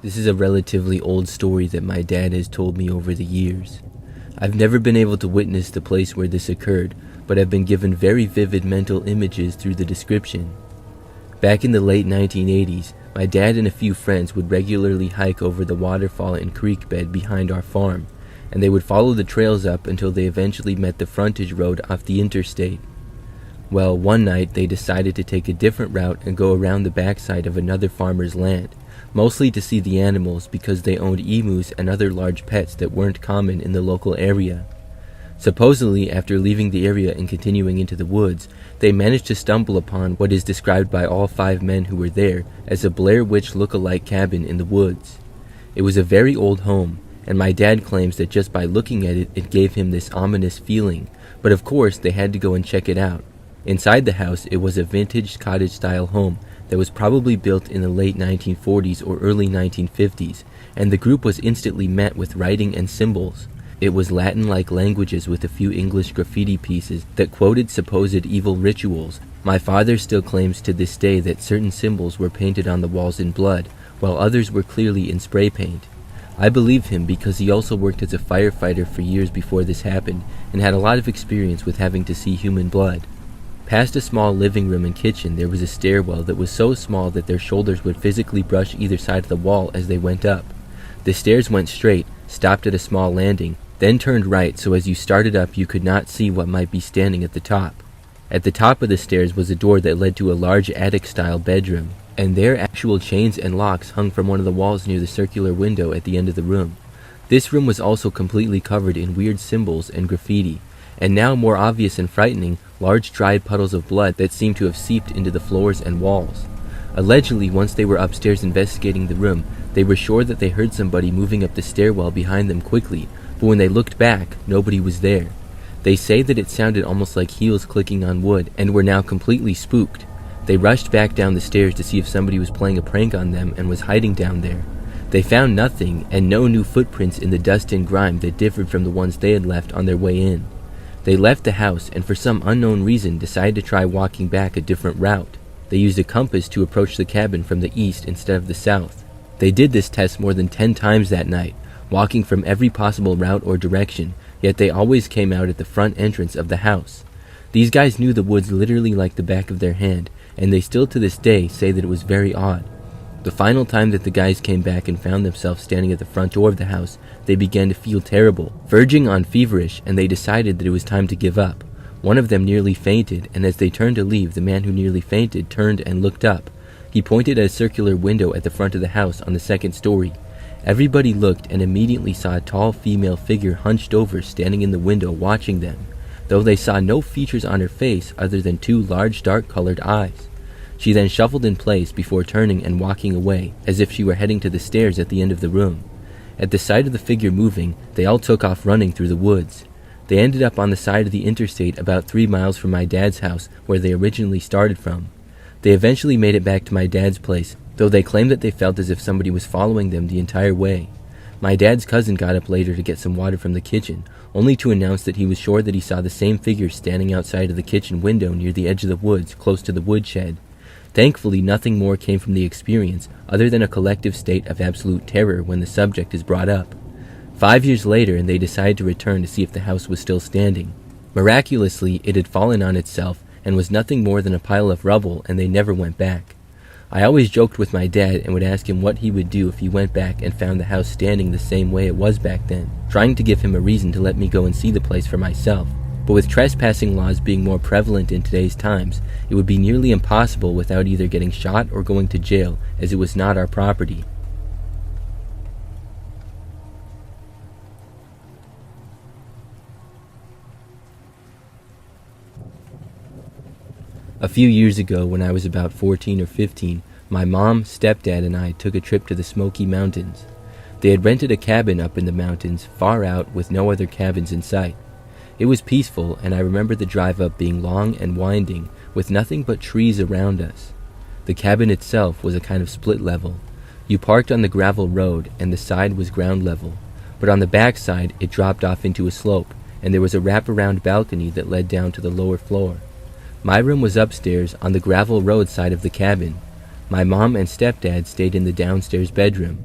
This is a relatively old story that my dad has told me over the years. I've never been able to witness the place where this occurred, but have been given very vivid mental images through the description. Back in the late 1980s, my dad and a few friends would regularly hike over the waterfall and creek bed behind our farm, and they would follow the trails up until they eventually met the frontage road off the interstate. Well, one night they decided to take a different route and go around the backside of another farmer's land, mostly to see the animals because they owned emus and other large pets that weren't common in the local area. Supposedly, after leaving the area and continuing into the woods, they managed to stumble upon what is described by all 5 men who were there as a Blair Witch look-alike cabin in the woods. It was a very old home, and my dad claims that just by looking at it, it gave him this ominous feeling, but of course they had to go and check it out. Inside the house, it was a vintage cottage-style home that was probably built in the late 1940s or early 1950s, and the group was instantly met with writing and symbols. It was Latin-like languages with a few English graffiti pieces that quoted supposed evil rituals. My father still claims to this day that certain symbols were painted on the walls in blood, while others were clearly in spray paint. I believe him because he also worked as a firefighter for years before this happened, and had a lot of experience with having to see human blood. Past a small living room and kitchen, there was a stairwell that was so small that their shoulders would physically brush either side of the wall as they went up. The stairs went straight, stopped at a small landing, then turned right so as you started up you could not see what might be standing at the top. At the top of the stairs was a door that led to a large attic-style bedroom, and there actual chains and locks hung from one of the walls near the circular window at the end of the room. This room was also completely covered in weird symbols and graffiti, and now more obvious and frightening, large dried puddles of blood that seemed to have seeped into the floors and walls. Allegedly, once they were upstairs investigating the room, they were sure that they heard somebody moving up the stairwell behind them quickly, but when they looked back, nobody was there. They say that it sounded almost like heels clicking on wood and were now completely spooked. They rushed back down the stairs to see if somebody was playing a prank on them and was hiding down there. They found nothing and no new footprints in the dust and grime that differed from the ones they had left on their way in. They left the house and for some unknown reason decided to try walking back a different route. They used a compass to approach the cabin from the east instead of the south. They did this test more than 10 times that night, walking from every possible route or direction, yet they always came out at the front entrance of the house. These guys knew the woods literally like the back of their hand, and they still to this day say that it was very odd. The final time that the guys came back and found themselves standing at the front door of the house, they began to feel terrible, verging on feverish, and they decided that it was time to give up. One of them nearly fainted, and as they turned to leave, the man who nearly fainted turned and looked up. He pointed at a circular window at the front of the house on the second story. Everybody looked and immediately saw a tall female figure hunched over standing in the window watching them, though they saw no features on her face other than 2 large dark-colored eyes. She then shuffled in place before turning and walking away, as if she were heading to the stairs at the end of the room. At the sight of the figure moving, they all took off running through the woods. They ended up on the side of the interstate about 3 miles from my dad's house, where they originally started from. They eventually made it back to my dad's place, though they claimed that they felt as if somebody was following them the entire way. My dad's cousin got up later to get some water from the kitchen, only to announce that he was sure that he saw the same figure standing outside of the kitchen window near the edge of the woods close to the woodshed. Thankfully, nothing more came from the experience other than a collective state of absolute terror when the subject is brought up. 5 years later, and they decided to return to see if the house was still standing. Miraculously, it had fallen on itself and was nothing more than a pile of rubble, and they never went back. I always joked with my dad and would ask him what he would do if he went back and found the house standing the same way it was back then, trying to give him a reason to let me go and see the place for myself. But with trespassing laws being more prevalent in today's times, it would be nearly impossible without either getting shot or going to jail, as it was not our property. A few years ago, when I was about 14 or 15, my mom, stepdad, and I took a trip to the Smoky Mountains. They had rented a cabin up in the mountains, far out, with no other cabins in sight. It was peaceful, and I remember the drive up being long and winding, with nothing but trees around us. The cabin itself was a kind of split level. You parked on the gravel road, and the side was ground level, but on the back side it dropped off into a slope, and there was a wraparound balcony that led down to the lower floor. My room was upstairs on the gravel road side of the cabin. My mom and stepdad stayed in the downstairs bedroom.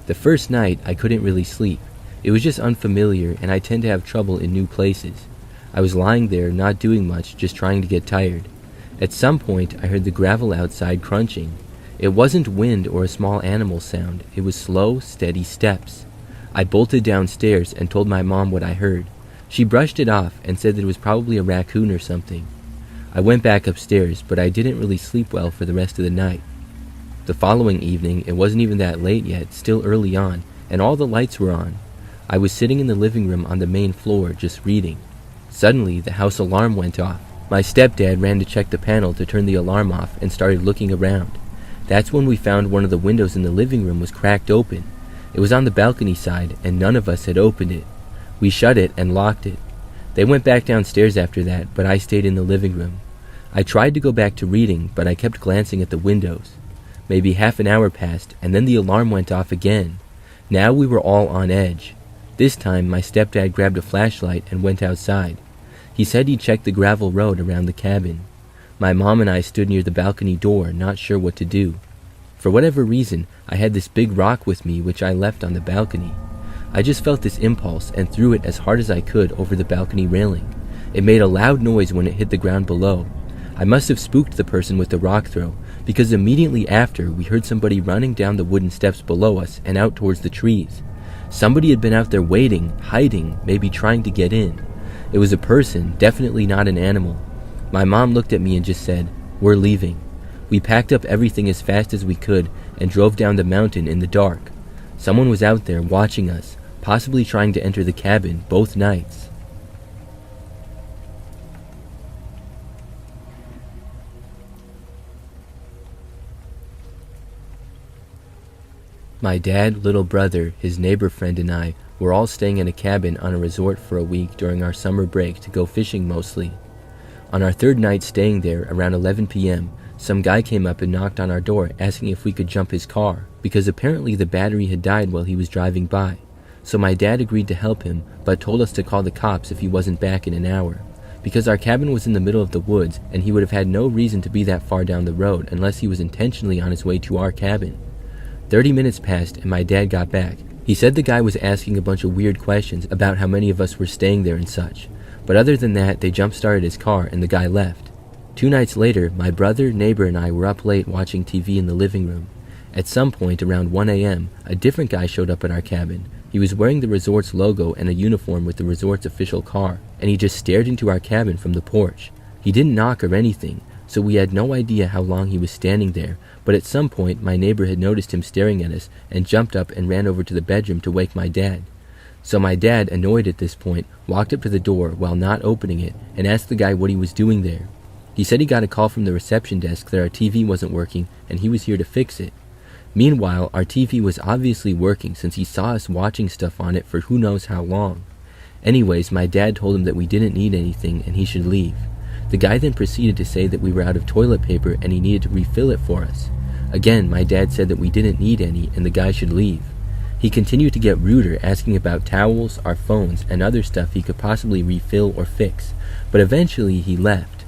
The first night, I couldn't really sleep. It was just unfamiliar, and I tend to have trouble in new places. I was lying there, not doing much, just trying to get tired. At some point, I heard the gravel outside crunching. It wasn't wind or a small animal sound. It was slow, steady steps. I bolted downstairs and told my mom what I heard. She brushed it off and said that it was probably a raccoon or something. I went back upstairs, but I didn't really sleep well for the rest of the night. The following evening, it wasn't even that late yet, still early on, and all the lights were on. I was sitting in the living room on the main floor, just reading. Suddenly, the house alarm went off. My stepdad ran to check the panel to turn the alarm off and started looking around. That's when we found one of the windows in the living room was cracked open. It was on the balcony side, and none of us had opened it. We shut it and locked it. They went back downstairs after that, but I stayed in the living room. I tried to go back to reading, but I kept glancing at the windows. Maybe half an hour passed, and then the alarm went off again. Now we were all on edge. This time, my stepdad grabbed a flashlight and went outside. He said he'd check the gravel road around the cabin. My mom and I stood near the balcony door, not sure what to do. For whatever reason, I had this big rock with me which I left on the balcony. I just felt this impulse and threw it as hard as I could over the balcony railing. It made a loud noise when it hit the ground below. I must have spooked the person with the rock throw, because immediately after we heard somebody running down the wooden steps below us and out towards the trees. Somebody had been out there waiting, hiding, maybe trying to get in. It was a person, definitely not an animal. My mom looked at me and just said, "We're leaving." We packed up everything as fast as we could and drove down the mountain in the dark. Someone was out there watching us, possibly trying to enter the cabin both nights. My dad, little brother, his neighbor friend, and I were all staying in a cabin on a resort for a week during our summer break to go fishing mostly. On our third night staying there, around 11 p.m., some guy came up and knocked on our door asking if we could jump his car, because apparently the battery had died while he was driving by. So my dad agreed to help him, but told us to call the cops if he wasn't back in an hour, because our cabin was in the middle of the woods and he would have had no reason to be that far down the road unless he was intentionally on his way to our cabin. 30 minutes passed and my dad got back. He said the guy was asking a bunch of weird questions about how many of us were staying there and such, but other than that, they jump-started his car and the guy left. 2 nights later, my brother, neighbor, and I were up late watching TV in the living room. At some point around 1 a.m., a different guy showed up at our cabin. He was wearing the resort's logo and a uniform with the resort's official car, and he just stared into our cabin from the porch. He didn't knock or anything, so we had no idea how long he was standing there, but at some point my neighbor had noticed him staring at us and jumped up and ran over to the bedroom to wake my dad. So my dad, annoyed at this point, walked up to the door while not opening it and asked the guy what he was doing there. He said he got a call from the reception desk that our TV wasn't working and he was here to fix it. Meanwhile, our TV was obviously working since he saw us watching stuff on it for who knows how long. Anyways, my dad told him that we didn't need anything and he should leave. The guy then proceeded to say that we were out of toilet paper and he needed to refill it for us. Again, my dad said that we didn't need any and the guy should leave. He continued to get ruder, asking about towels, our phones, and other stuff he could possibly refill or fix, but eventually he left.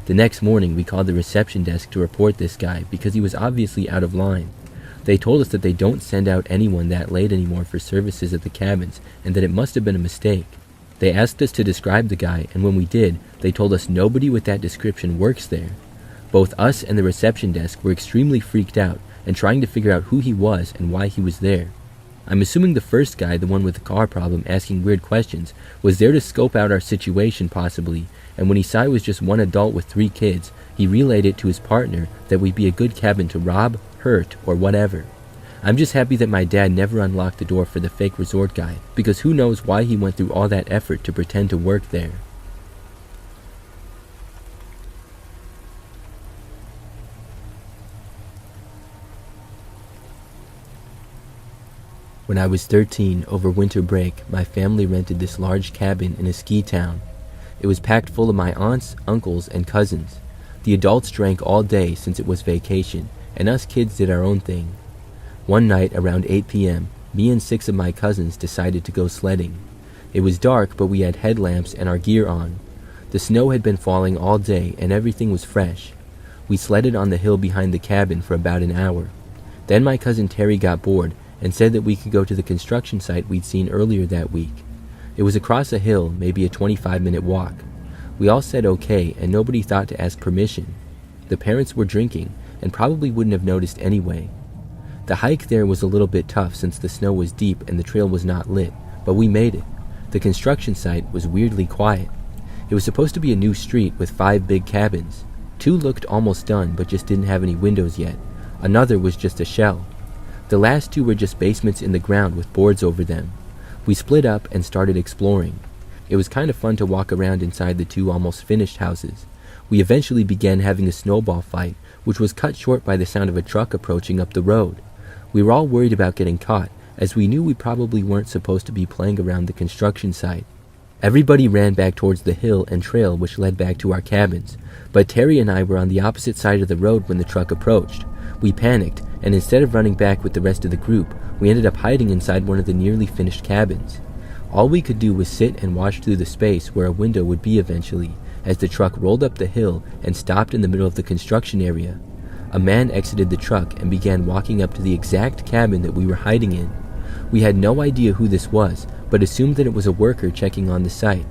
The next morning, we called the reception desk to report this guy because he was obviously out of line. They told us that they don't send out anyone that late anymore for services at the cabins and that it must have been a mistake. They asked us to describe the guy, and when we did, they told us nobody with that description works there. Both us and the reception desk were extremely freaked out and trying to figure out who he was and why he was there. I'm assuming the first guy, the one with the car problem asking weird questions, was there to scope out our situation possibly, and when he saw it was just one adult with 3 kids, he relayed it to his partner that we'd be a good cabin to rob, hurt, or whatever. I'm just happy that my dad never unlocked the door for the fake resort guy, because who knows why he went through all that effort to pretend to work there. When I was 13, over winter break, my family rented this large cabin in a ski town. It was packed full of my aunts, uncles, and cousins. The adults drank all day since it was vacation, and us kids did our own thing. One night around 8 p.m., me and 6 of my cousins decided to go sledding. It was dark, but we had headlamps and our gear on. The snow had been falling all day and everything was fresh. We sledded on the hill behind the cabin for about an hour. Then my cousin Terry got bored and said that we could go to the construction site we'd seen earlier that week. It was across a hill, maybe a 25-minute walk. We all said okay, and nobody thought to ask permission. The parents were drinking, and probably wouldn't have noticed anyway. The hike there was a little bit tough since the snow was deep and the trail was not lit, but we made it. The construction site was weirdly quiet. It was supposed to be a new street with 5 big cabins. 2 looked almost done but just didn't have any windows yet. Another was just a shell. The last 2 were just basements in the ground with boards over them. We split up and started exploring. It was kind of fun to walk around inside the 2 almost finished houses. We eventually began having a snowball fight, which was cut short by the sound of a truck approaching up the road. We were all worried about getting caught, as we knew we probably weren't supposed to be playing around the construction site. Everybody ran back towards the hill and trail which led back to our cabins, but Terry and I were on the opposite side of the road when the truck approached. We panicked, and instead of running back with the rest of the group, we ended up hiding inside one of the nearly finished cabins. All we could do was sit and watch through the space where a window would be eventually, as the truck rolled up the hill and stopped in the middle of the construction area. A man exited the truck and began walking up to the exact cabin that we were hiding in. We had no idea who this was, but assumed that it was a worker checking on the site.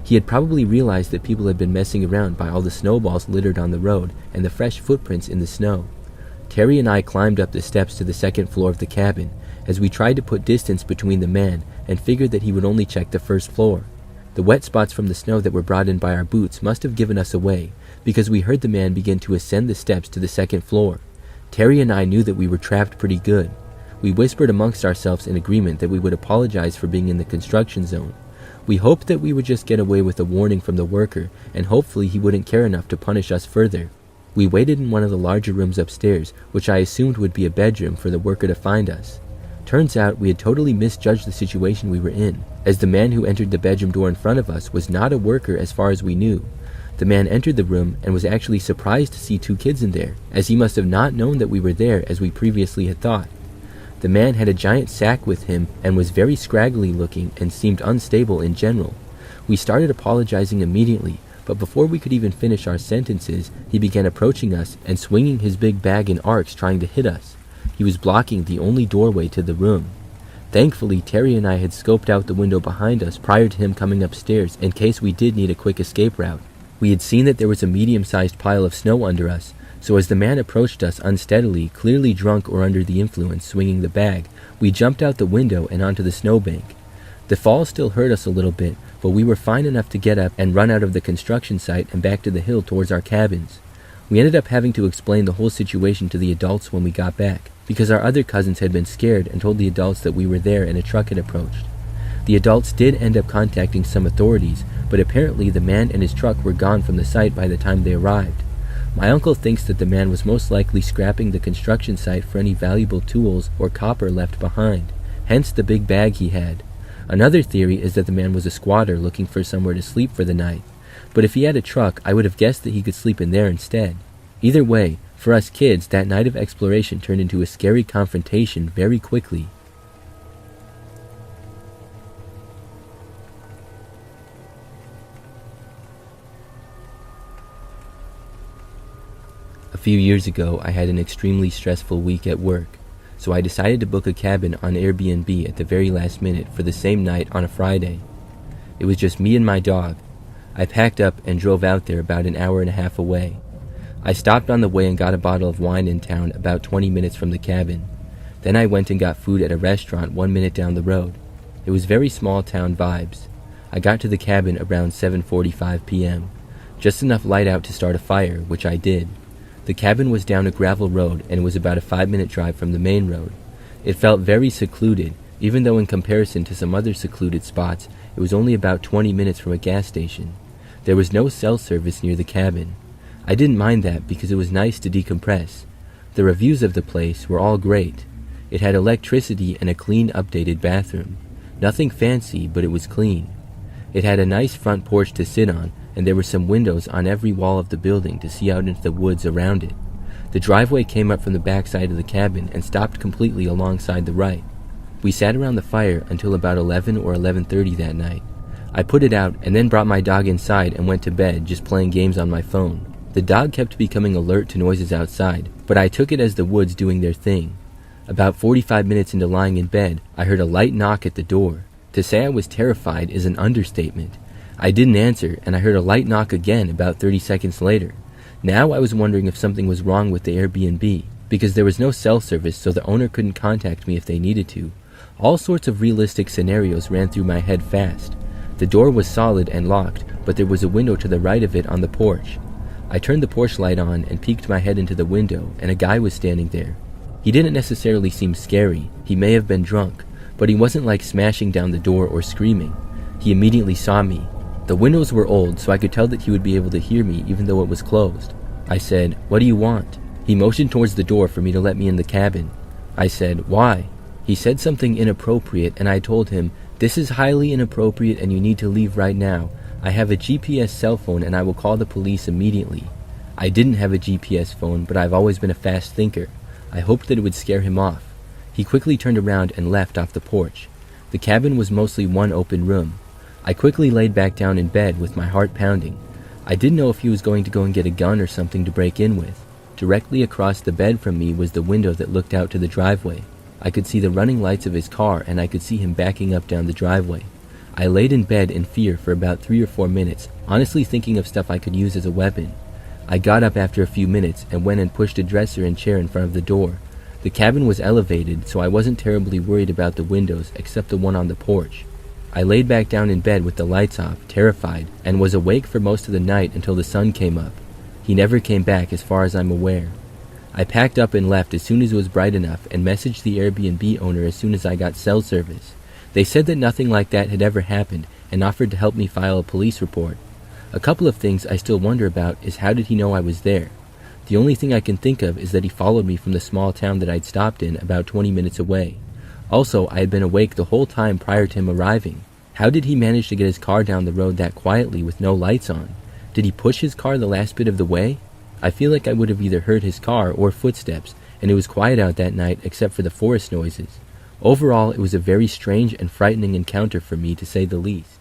He had probably realized that people had been messing around by all the snowballs littered on the road and the fresh footprints in the snow. Terry and I climbed up the steps to the second floor of the cabin, as we tried to put distance between the man and figured that he would only check the first floor. The wet spots from the snow that were brought in by our boots must have given us away, because we heard the man begin to ascend the steps to the second floor. Terry and I knew that we were trapped pretty good. We whispered amongst ourselves in agreement that we would apologize for being in the construction zone. We hoped that we would just get away with a warning from the worker, and hopefully he wouldn't care enough to punish us further. We waited in one of the larger rooms upstairs, which I assumed would be a bedroom for the worker to find us. Turns out we had totally misjudged the situation we were in, as the man who entered the bedroom door in front of us was not a worker as far as we knew. The man entered the room and was actually surprised to see 2 kids in there, as he must have not known that we were there as we previously had thought. The man had a giant sack with him and was very scraggly looking and seemed unstable in general. We started apologizing immediately, but before we could even finish our sentences, he began approaching us and swinging his big bag in arcs trying to hit us. He was blocking the only doorway to the room. Thankfully, Terry and I had scoped out the window behind us prior to him coming upstairs in case we did need a quick escape route. We had seen that there was a medium-sized pile of snow under us, so as the man approached us unsteadily, clearly drunk or under the influence, swinging the bag, we jumped out the window and onto the snowbank. The fall still hurt us a little bit, but we were fine enough to get up and run out of the construction site and back to the hill towards our cabins. We ended up having to explain the whole situation to the adults when we got back, because our other cousins had been scared and told the adults that we were there and a truck had approached. The adults did end up contacting some authorities, but apparently the man and his truck were gone from the site by the time they arrived. My uncle thinks that the man was most likely scrapping the construction site for any valuable tools or copper left behind, hence the big bag he had. Another theory is that the man was a squatter looking for somewhere to sleep for the night, but if he had a truck, I would have guessed that he could sleep in there instead. Either way, for us kids, that night of exploration turned into a scary confrontation very quickly. A few years ago, I had an extremely stressful week at work, so I decided to book a cabin on Airbnb at the very last minute for the same night on a Friday. It was just me and my dog. I packed up and drove out there about an hour and a half away. I stopped on the way and got a bottle of wine in town about 20 minutes from the cabin. Then I went and got food at a restaurant 1 minute down the road. It was very small town vibes. I got to the cabin around 7:45 p.m. Just enough light out to start a fire, which I did. The cabin was down a gravel road and it was about a 5-minute drive from the main road. It felt very secluded, even though in comparison to some other secluded spots, it was only about 20 minutes from a gas station. There was no cell service near the cabin. I didn't mind that because it was nice to decompress. The reviews of the place were all great. It had electricity and a clean, updated bathroom. Nothing fancy, but it was clean. It had a nice front porch to sit on, and there were some windows on every wall of the building to see out into the woods around it. The driveway came up from the back side of the cabin and stopped completely alongside the right. We sat around the fire until about 11 or 11:30 that night. I put it out and then brought my dog inside and went to bed, just playing games on my phone. The dog kept becoming alert to noises outside, but I took it as the woods doing their thing. About 45 minutes into lying in bed, I heard a light knock at the door. To say I was terrified is an understatement. I didn't answer, and I heard a light knock again about 30 seconds later. Now I was wondering if something was wrong with the Airbnb, because there was no cell service, so the owner couldn't contact me if they needed to. All sorts of realistic scenarios ran through my head fast. The door was solid and locked, but there was a window to the right of it on the porch. I turned the porch light on and peeked my head into the window, and a guy was standing there. He didn't necessarily seem scary. He may have been drunk, but he wasn't like smashing down the door or screaming. He immediately saw me. The windows were old, so I could tell that he would be able to hear me even though it was closed. I said, "What do you want?" He motioned towards the door for me to let me in the cabin. I said, "Why?" He said something inappropriate, and I told him, "This is highly inappropriate and you need to leave right now. I have a GPS cell phone and I will call the police immediately." I didn't have a GPS phone, but I've always been a fast thinker. I hoped that it would scare him off. He quickly turned around and left off the porch. The cabin was mostly one open room. I quickly laid back down in bed with my heart pounding. I didn't know if he was going to go and get a gun or something to break in with. Directly across the bed from me was the window that looked out to the driveway. I could see the running lights of his car, and I could see him backing up down the driveway. I laid in bed in fear for about 3 or 4 minutes, honestly thinking of stuff I could use as a weapon. I got up after a few minutes and went and pushed a dresser and chair in front of the door. The cabin was elevated, so I wasn't terribly worried about the windows except the one on the porch. I laid back down in bed with the lights off, terrified, and was awake for most of the night until the sun came up. He never came back as far as I'm aware. I packed up and left as soon as it was bright enough and messaged the Airbnb owner as soon as I got cell service. They said that nothing like that had ever happened and offered to help me file a police report. A couple of things I still wonder about is how did he know I was there? The only thing I can think of is that he followed me from the small town that I'd stopped in about 20 minutes away. Also, I had been awake the whole time prior to him arriving. How did he manage to get his car down the road that quietly with no lights on? Did he push his car the last bit of the way? I feel like I would have either heard his car or footsteps, and it was quiet out that night except for the forest noises. Overall, it was a very strange and frightening encounter for me, to say the least.